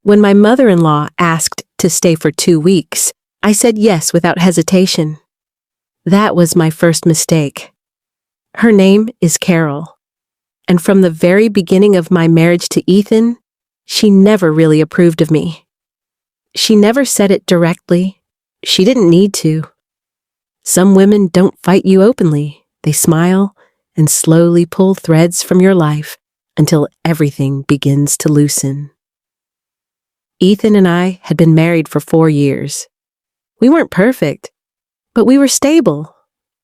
When my mother-in-law asked to stay for 2 weeks, I said yes without hesitation. That was my first mistake. Her name is Carol, and from the very beginning of my marriage to Ethan, she never really approved of me. She never said it directly. She didn't need to. Some women don't fight you openly. They smile and slowly pull threads from your life until everything begins to loosen. Ethan and I had been married for 4 years. We weren't perfect, but we were stable.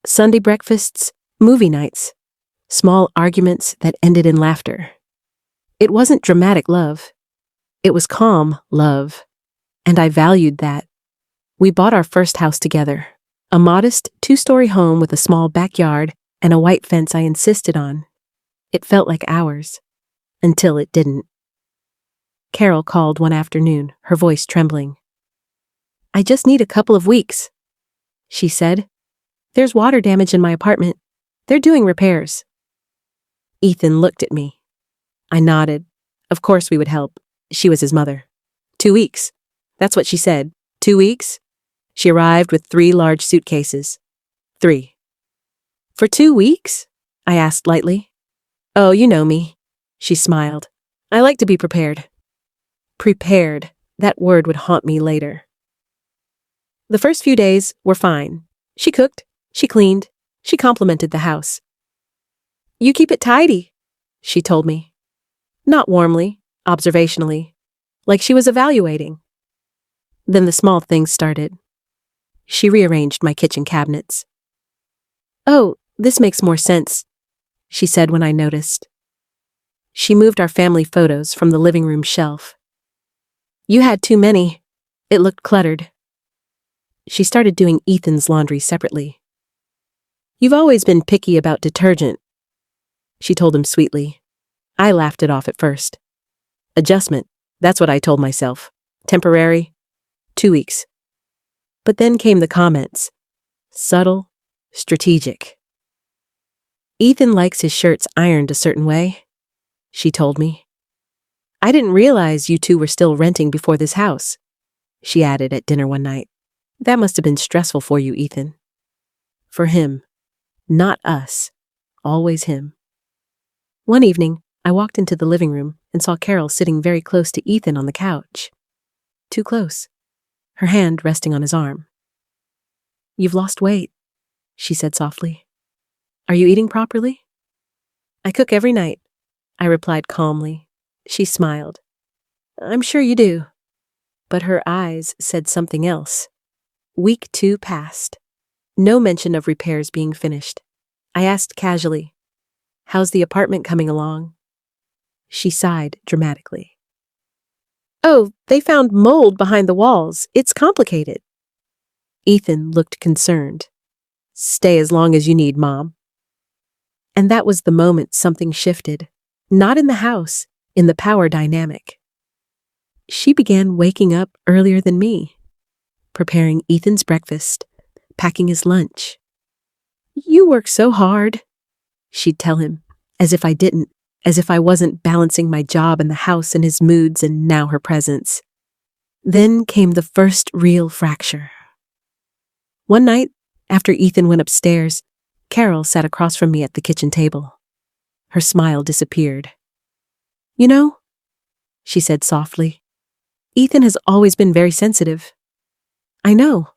Sunday breakfasts, movie nights, small arguments that ended in laughter. It wasn't dramatic love. It was calm love, and I valued that. We bought our first house together, a modest 2-story home with a small backyard and a white fence I insisted on. It felt like ours, until it didn't. Carol called one afternoon, her voice trembling. "I just need a couple of weeks," she said. "There's water damage in my apartment. They're doing repairs." Ethan looked at me. I nodded. Of course we would help. She was his mother. 2 weeks. That's what she said. 2 weeks? She arrived with 3 large suitcases. 3. "For 2 weeks?" I asked lightly. "Oh, you know me." She smiled. "I like to be prepared." Prepared. That word would haunt me later. The first few days were fine. She cooked, she cleaned, she complimented the house. "You keep it tidy," she told me. Not warmly, observationally, like she was evaluating. Then the small things started. She rearranged my kitchen cabinets. "Oh, this makes more sense," she said when I noticed. She moved our family photos from the living room shelf. "You had too many. It looked cluttered." She started doing Ethan's laundry separately. "You've always been picky about detergent," she told him sweetly. I laughed it off at first. Adjustment, that's what I told myself. Temporary, 2 weeks. But then came the comments. Subtle, strategic. "Ethan likes his shirts ironed a certain way," she told me. "I didn't realize you two were still renting before this house," she added at dinner one night. "That must have been stressful for you, Ethan." For him, not us, always him. One evening, I walked into the living room and saw Carol sitting very close to Ethan on the couch. Too close, her hand resting on his arm. "You've lost weight," she said softly. "Are you eating properly?" "I cook every night," I replied calmly. She smiled. "I'm sure you do." But her eyes said something else. Week 2 passed. No mention of repairs being finished. I asked casually, "How's the apartment coming along?" She sighed dramatically. "Oh, they found mold behind the walls. It's complicated." Ethan looked concerned. "Stay as long as you need, Mom." And that was the moment something shifted. Not in the house, in the power dynamic. She began waking up earlier than me, preparing Ethan's breakfast, packing his lunch. "You work so hard," she'd tell him, as if I didn't, as if I wasn't balancing my job and the house and his moods and now her presence. Then came the first real fracture. One night, after Ethan went upstairs, Carol sat across from me at the kitchen table. Her smile disappeared. "You know," she said softly, "Ethan has always been very sensitive." "I know,"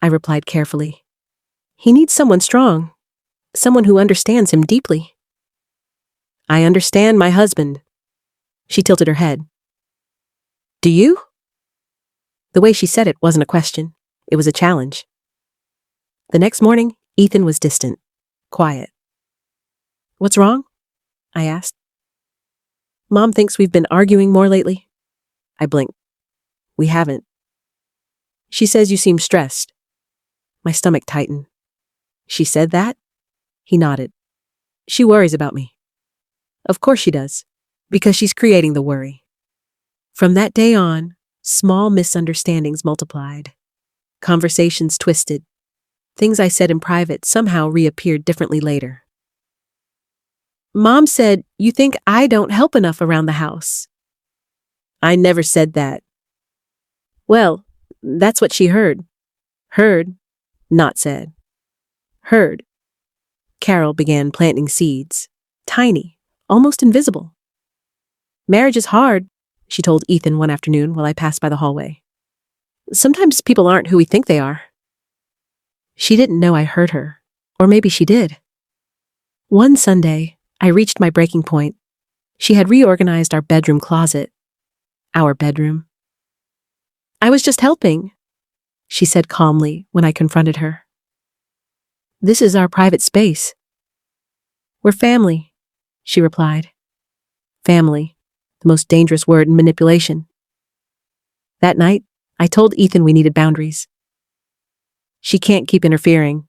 I replied carefully. "He needs someone strong, someone who understands him deeply." "I understand my husband." She tilted her head. "Do you?" The way she said it wasn't a question. It was a challenge. The next morning, Ethan was distant, quiet. "What's wrong?" I asked. "Mom thinks we've been arguing more lately." I blinked. "We haven't." "She says you seem stressed." My stomach tightened. "She said that?" He nodded. "She worries about me." "Of course she does, because she's creating the worry." From that day on, small misunderstandings multiplied. Conversations twisted. Things I said in private somehow reappeared differently later. "Mom said you think I don't help enough around the house." I never said that. Well, that's what she heard. Heard, not said. Heard. Carol began planting seeds. Tiny, almost invisible. Marriage is hard, she told Ethan one afternoon while I passed by the hallway. Sometimes people aren't who we think they are. She didn't know I heard her, or maybe she did. One Sunday, I reached my breaking point. She had reorganized our bedroom closet. Our bedroom. I was just helping, she said calmly when I confronted her. This is our private space. We're family, she replied. Family, the most dangerous word in manipulation. That night, I told Ethan we needed boundaries. She can't keep interfering,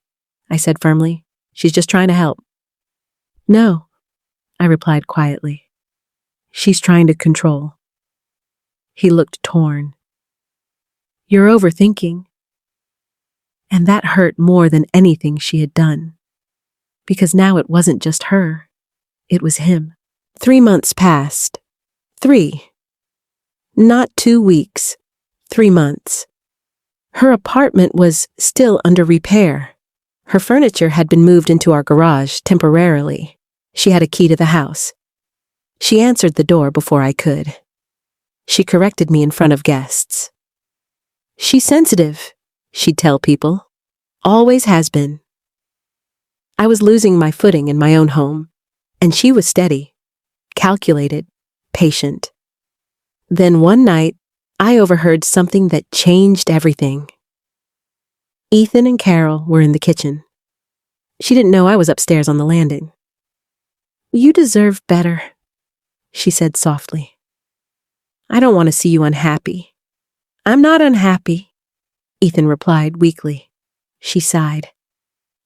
I said firmly. She's just trying to help. No, I replied quietly. She's trying to control. He looked torn. You're overthinking. And that hurt more than anything she had done. Because now it wasn't just her. It was him. 3 months passed. 3. Not 2 weeks. 3 months. Her apartment was still under repair. Her furniture had been moved into our garage temporarily. She had a key to the house. She answered the door before I could. She corrected me in front of guests. She's sensitive, she'd tell people. Always has been. I was losing my footing in my own home, and she was steady, calculated, patient. Then one night, I overheard something that changed everything. Ethan and Carol were in the kitchen. She didn't know I was upstairs on the landing. You deserve better, she said softly. I don't want to see you unhappy. I'm not unhappy, Ethan replied weakly. She sighed.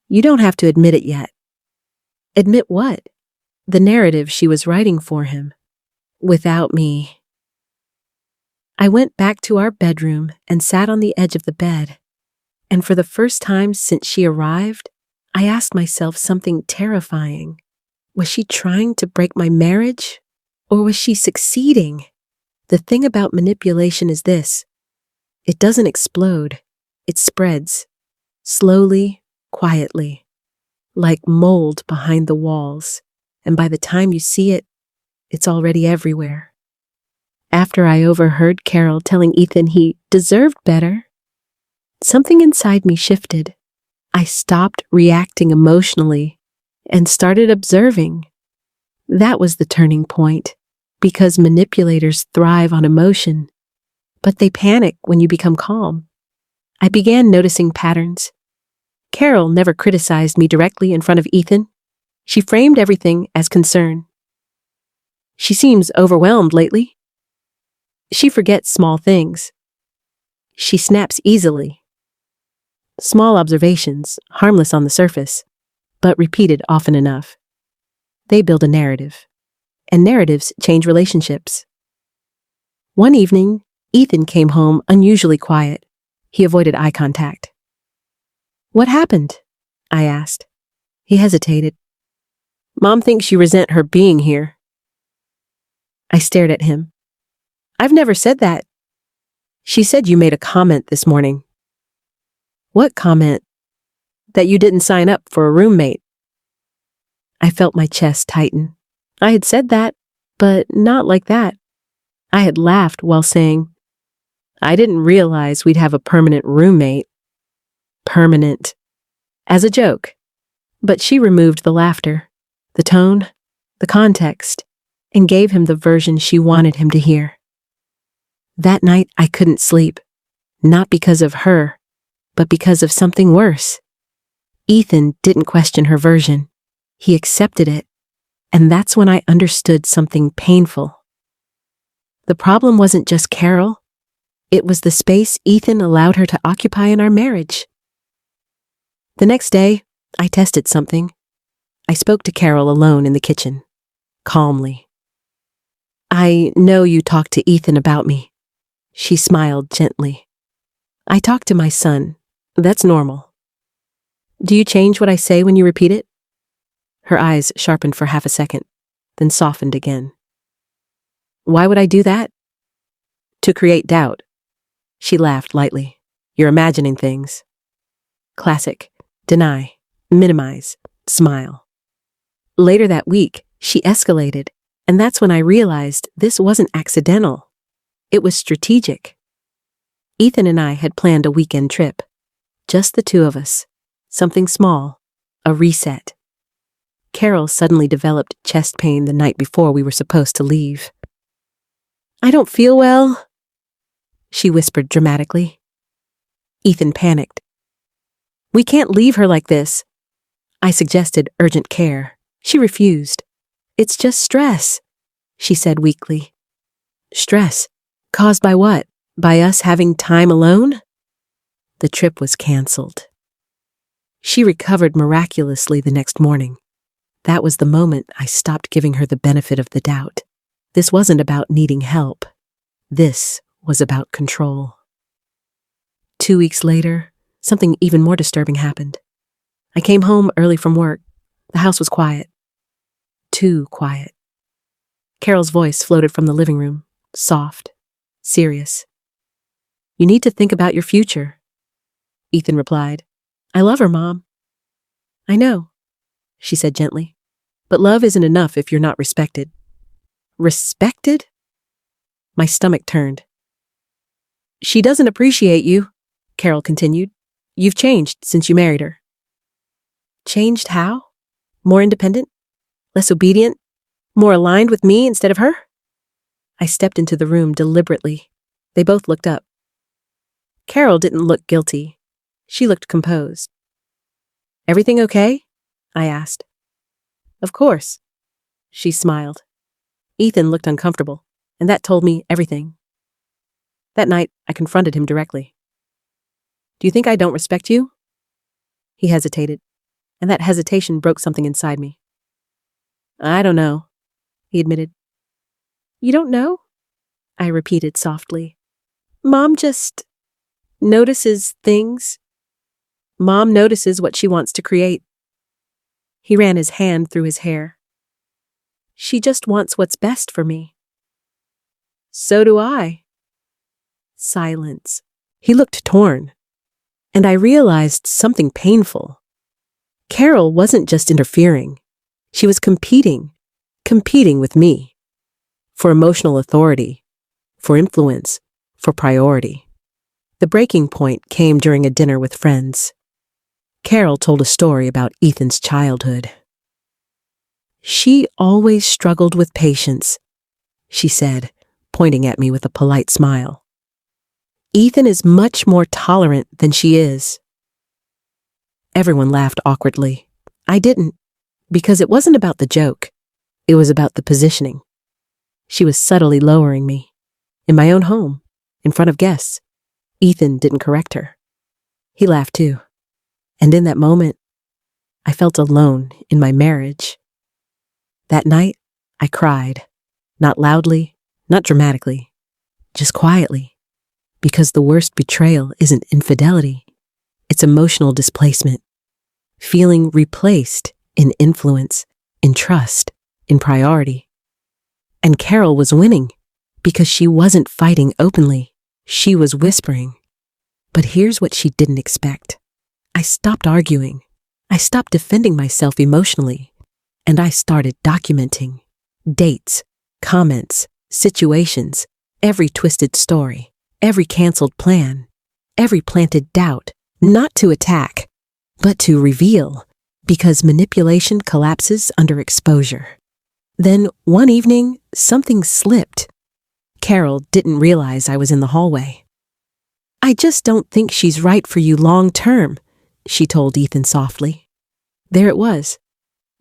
You don't have to admit it yet. Admit what? The narrative she was writing for him. Without me. I went back to our bedroom and sat on the edge of the bed. And for the first time since she arrived, I asked myself something terrifying. Was she trying to break my marriage? Or was she succeeding? The thing about manipulation is this. It doesn't explode. It spreads. Slowly, quietly. Like mold behind the walls. And by the time you see it, it's already everywhere. After I overheard Carol telling Ethan he deserved better, something inside me shifted. I stopped reacting emotionally and started observing. That was the turning point, because manipulators thrive on emotion, but they panic when you become calm. I began noticing patterns. Carol never criticized me directly in front of Ethan. She framed everything as concern. She seems overwhelmed lately. She forgets small things. She snaps easily. Small observations, harmless on the surface, but repeated often enough. They build a narrative, and narratives change relationships. One evening, Ethan came home unusually quiet. He avoided eye contact. What happened? I asked. He hesitated. Mom thinks you resent her being here. I stared at him. I've never said that. She said you made a comment this morning. What comment? That you didn't sign up for a roommate. I felt my chest tighten. I had said that, but not like that. I had laughed while saying, I didn't realize we'd have a permanent roommate. Permanent. As a joke. But she removed the laughter, the tone, the context, and gave him the version she wanted him to hear. That night I couldn't sleep, not because of her, but because of something worse. Ethan didn't question her version. He accepted it, and that's when I understood something painful. The problem wasn't just Carol. It was the space Ethan allowed her to occupy in our marriage. The next day, I tested something. I spoke to Carol alone in the kitchen, calmly. I know you talked to Ethan about me. She smiled gently. I talked to my son. That's normal. Do you change what I say when you repeat it? Her eyes sharpened for half a second, then softened again. Why would I do that? To create doubt. She laughed lightly. You're imagining things. Classic. Deny. Minimize. Smile. Later that week, she escalated, and that's when I realized this wasn't accidental. It was strategic. Ethan and I had planned a weekend trip. Just the two of us. Something small. A reset. Carol suddenly developed chest pain the night before we were supposed to leave. I don't feel well, she whispered dramatically. Ethan panicked. We can't leave her like this. I suggested urgent care. She refused. It's just stress, she said weakly. Stress? Caused by what? By us having time alone? The trip was canceled. She recovered miraculously the next morning. That was the moment I stopped giving her the benefit of the doubt. This wasn't about needing help. This was about control. 2 weeks later, something even more disturbing happened. I came home early from work. The house was quiet. Too quiet. Carol's voice floated from the living room, soft, serious. You need to think about your future, Ethan replied. I love her, Mom. I know, she said gently. But love isn't enough if you're not respected. Respected? My stomach turned. She doesn't appreciate you, Carol continued. You've changed since you married her. Changed how? More independent? Less obedient? More aligned with me instead of her? I stepped into the room deliberately. They both looked up. Carol didn't look guilty. She looked composed. Everything okay? I asked. Of course. She smiled. Ethan looked uncomfortable, and that told me everything. That night, I confronted him directly. Do you think I don't respect you? He hesitated, and that hesitation broke something inside me. I don't know, he admitted. You don't know? I repeated softly. Mom just notices things. Mom notices what she wants to create. He ran his hand through his hair. She just wants what's best for me. So do I. Silence. He looked torn, and I realized something painful. Carol wasn't just interfering. She was competing with me. For emotional authority, for influence, for priority. The breaking point came during a dinner with friends. Carol told a story about Ethan's childhood. She always struggled with patience, she said, pointing at me with a polite smile. Ethan is much more tolerant than she is. Everyone laughed awkwardly. I didn't, because it wasn't about the joke. It was about the positioning. She was subtly lowering me. In my own home, in front of guests. Ethan didn't correct her. He laughed too. And in that moment, I felt alone in my marriage. That night, I cried. Not loudly, not dramatically, just quietly. Because the worst betrayal isn't infidelity. It's emotional displacement. Feeling replaced in influence, in trust, in priority. And Carol was winning because she wasn't fighting openly. She was whispering. But here's what she didn't expect. I stopped arguing. I stopped defending myself emotionally. And I started documenting dates, comments, situations, every twisted story, every canceled plan, every planted doubt, not to attack, but to reveal, because manipulation collapses under exposure. Then one evening, something slipped. Carol didn't realize I was in the hallway. I just don't think she's right for you long term, she told Ethan softly. There it was.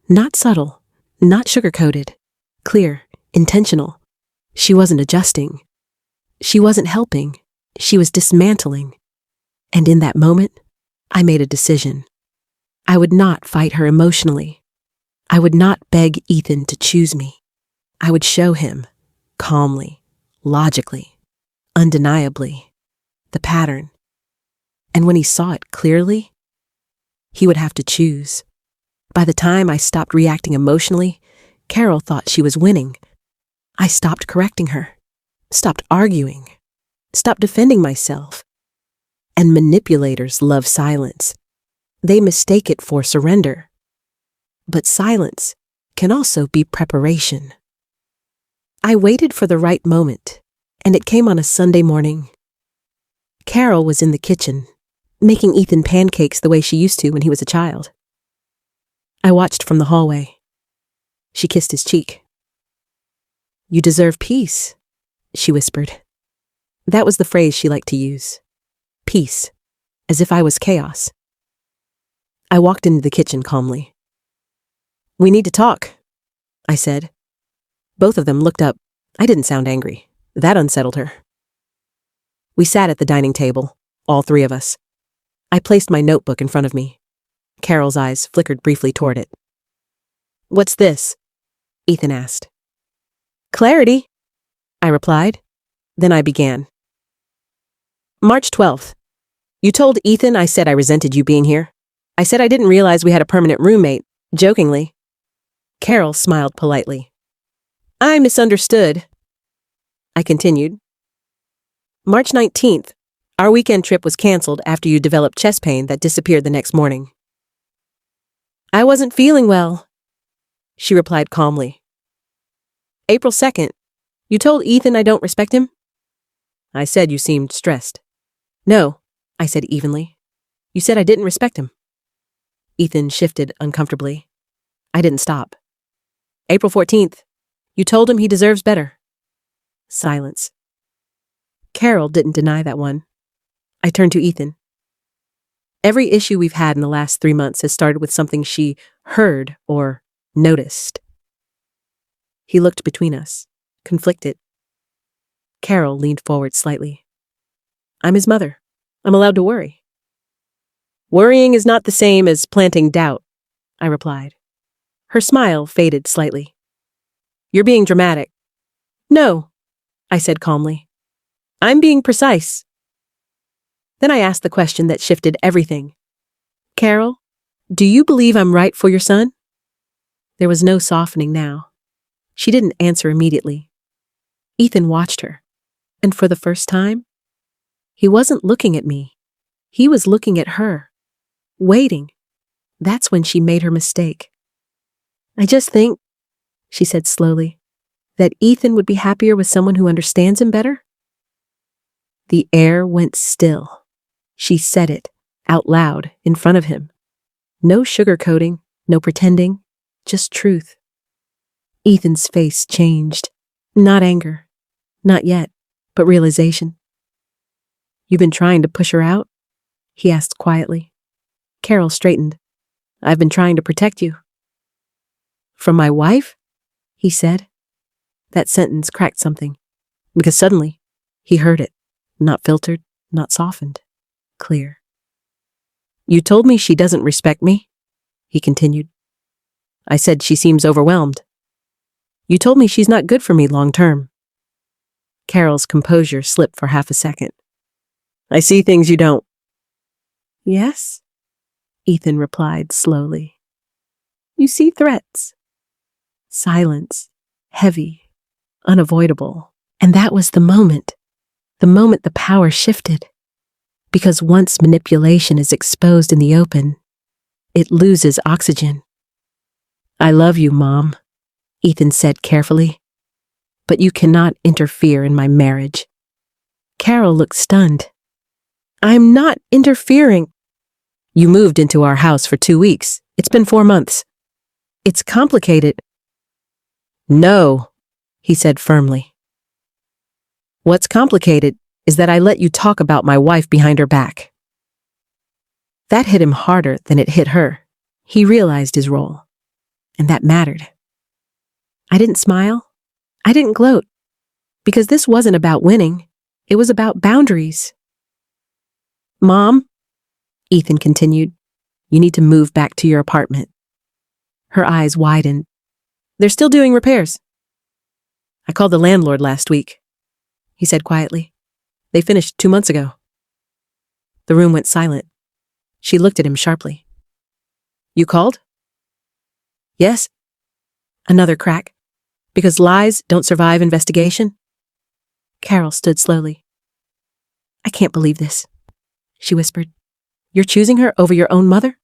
Not subtle, not sugar-coated, clear, intentional. She wasn't adjusting. She wasn't helping. She was dismantling. And in that moment, I made a decision. I would not fight her emotionally. I would not beg Ethan to choose me. I would show him, calmly, logically, undeniably, the pattern. And when he saw it clearly, he would have to choose. By the time I stopped reacting emotionally, Carol thought she was winning. I stopped correcting her, stopped arguing, stop defending myself. And manipulators love silence. They mistake it for surrender. But silence can also be preparation. I waited for the right moment, and it came on a Sunday morning. Carol was in the kitchen, making Ethan pancakes the way she used to when he was a child. I watched from the hallway. She kissed his cheek. "You deserve peace," she whispered. That was the phrase she liked to use. Peace, as if I was chaos. I walked into the kitchen calmly. "We need to talk," I said. Both of them looked up. I didn't sound angry. That unsettled her. We sat at the dining table, all three of us. I placed my notebook in front of me. Carol's eyes flickered briefly toward it. "What's this?" Ethan asked. "Clarity," I replied. Then I began. "March 12th. You told Ethan I said I resented you being here. I said I didn't realize we had a permanent roommate, jokingly." Carol smiled politely. "I misunderstood." I continued. "March 19th. Our weekend trip was canceled after you developed chest pain that disappeared the next morning." "I wasn't feeling well," she replied calmly. "April 2nd. You told Ethan I don't respect him?" I said you seemed stressed. "No," I said evenly. "You said I didn't respect him." Ethan shifted uncomfortably. I didn't stop. "April 14th. You told him he deserves better." Silence. Carol didn't deny that one. I turned to Ethan. Every issue we've had in the last 3 months has started with something she heard or noticed. He looked between us, conflicted. Carol leaned forward slightly. "I'm his mother. I'm allowed to worry." "Worrying is not the same as planting doubt," I replied. Her smile faded slightly. "You're being dramatic." "No," I said calmly. "I'm being precise." Then I asked the question that shifted everything. "Carol, do you believe I'm right for your son?" There was no softening now. She didn't answer immediately. Ethan watched her, and for the first time, he wasn't looking at me. He was looking at her, waiting. That's when she made her mistake. "I just think," she said slowly, "that Ethan would be happier with someone who understands him better." The air went still. She said it, out loud, in front of him. No sugarcoating, no pretending, just truth. Ethan's face changed. Not anger. Not yet, but realization. "You've been trying to push her out?" he asked quietly. Carol straightened. "I've been trying to protect you." "From my wife?" he said. That sentence cracked something, because suddenly he heard it, not filtered, not softened, clear. "You told me she doesn't respect me," he continued. "I said she seems overwhelmed. You told me she's not good for me long term." Carol's composure slipped for half a second. "I see things you don't." "Yes?" Ethan replied slowly. "You see threats." Silence, heavy, unavoidable. And that was the moment the power shifted. Because once manipulation is exposed in the open, it loses oxygen. "I love you, Mom," Ethan said carefully, "but you cannot interfere in my marriage." Carol looked stunned. "I'm not interfering." "You moved into our house for 2 weeks. It's been 4 months. It's complicated." "No," he said firmly. "What's complicated is that I let you talk about my wife behind her back." That hit him harder than it hit her. He realized his role, and that mattered. I didn't smile. I didn't gloat, because this wasn't about winning. It was about boundaries. "Mom," Ethan continued, "you need to move back to your apartment." Her eyes widened. "They're still doing repairs." "I called the landlord last week," he said quietly. "They finished 2 months ago." The room went silent. She looked at him sharply. "You called?" "Yes." Another crack. "Because lies don't survive investigation?" Carol stood slowly. can't believe this, she whispered. You're choosing her over your own mother?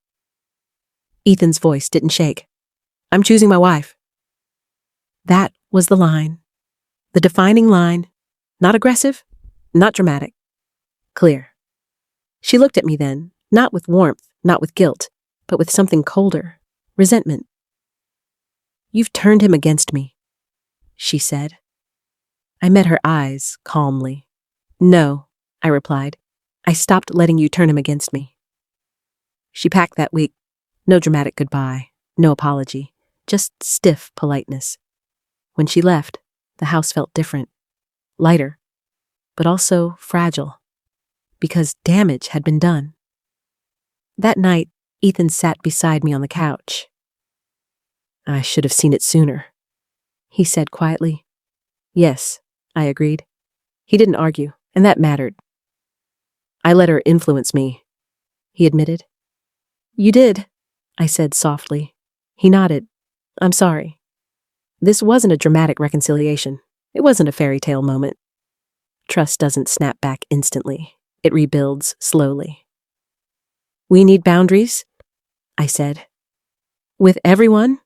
Ethan's voice didn't shake. I'm choosing my wife. That was the line. The defining line. Not aggressive, not dramatic. Clear. She looked at me then, not with warmth, not with guilt, but with something colder, resentment. You've turned him against me, she said. I met her eyes calmly. No, I replied. I stopped letting you turn him against me. She packed that week. No dramatic goodbye, no apology, just stiff politeness. When she left, the house felt different, lighter, but also fragile, because damage had been done. That night, Ethan sat beside me on the couch. I should have seen it sooner, he said quietly. Yes, I agreed. He didn't argue, and that mattered. I let her influence me, he admitted. You did, I said softly. He nodded. I'm sorry. This wasn't a dramatic reconciliation. It wasn't a fairy tale moment. Trust doesn't snap back instantly. It rebuilds slowly. We need boundaries, I said. With everyone?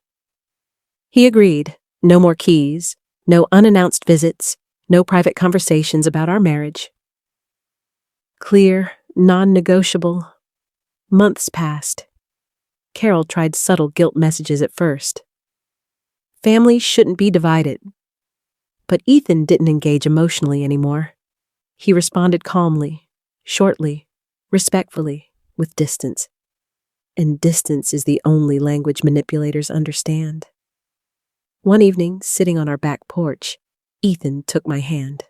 He agreed. No more keys, no unannounced visits, no private conversations about our marriage. Clear, non-negotiable. Months passed. Carol tried subtle guilt messages at first. Families shouldn't be divided. But Ethan didn't engage emotionally anymore. He responded calmly, shortly, respectfully, with distance. And distance is the only language manipulators understand. One evening, sitting on our back porch, Ethan took my hand.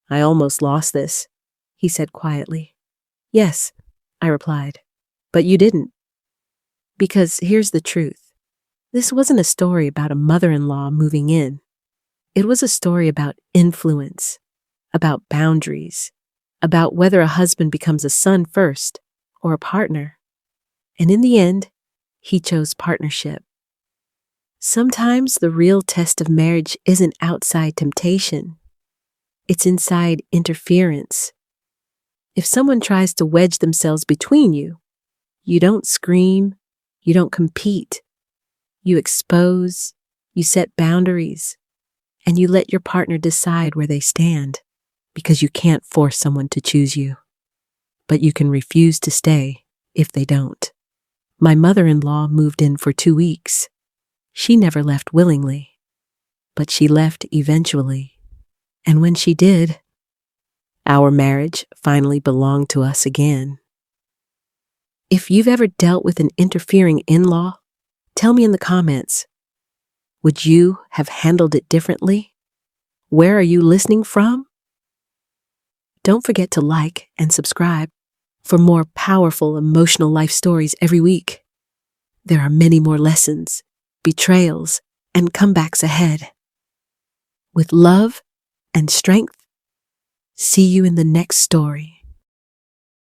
I almost lost this, he said quietly. Yes, I replied, but you didn't. Because here's the truth. This wasn't a story about a mother-in-law moving in. It was a story about influence, about boundaries, about whether a husband becomes a son first or a partner. And in the end, he chose partnership. Sometimes the real test of marriage isn't outside temptation. It's inside interference. If someone tries to wedge themselves between you, you don't scream, you don't compete. You expose, you set boundaries, and you let your partner decide where they stand, because you can't force someone to choose you. But you can refuse to stay if they don't. My mother-in-law moved in for 2 weeks. She never left willingly, but she left eventually. And when she did, our marriage finally belonged to us again. If you've ever dealt with an interfering in-law, tell me in the comments. Would you have handled it differently? Where are you listening from? Don't forget to like and subscribe for more powerful emotional life stories every week. There are many more lessons, betrayals, and comebacks ahead. With love and strength, see you in the next story.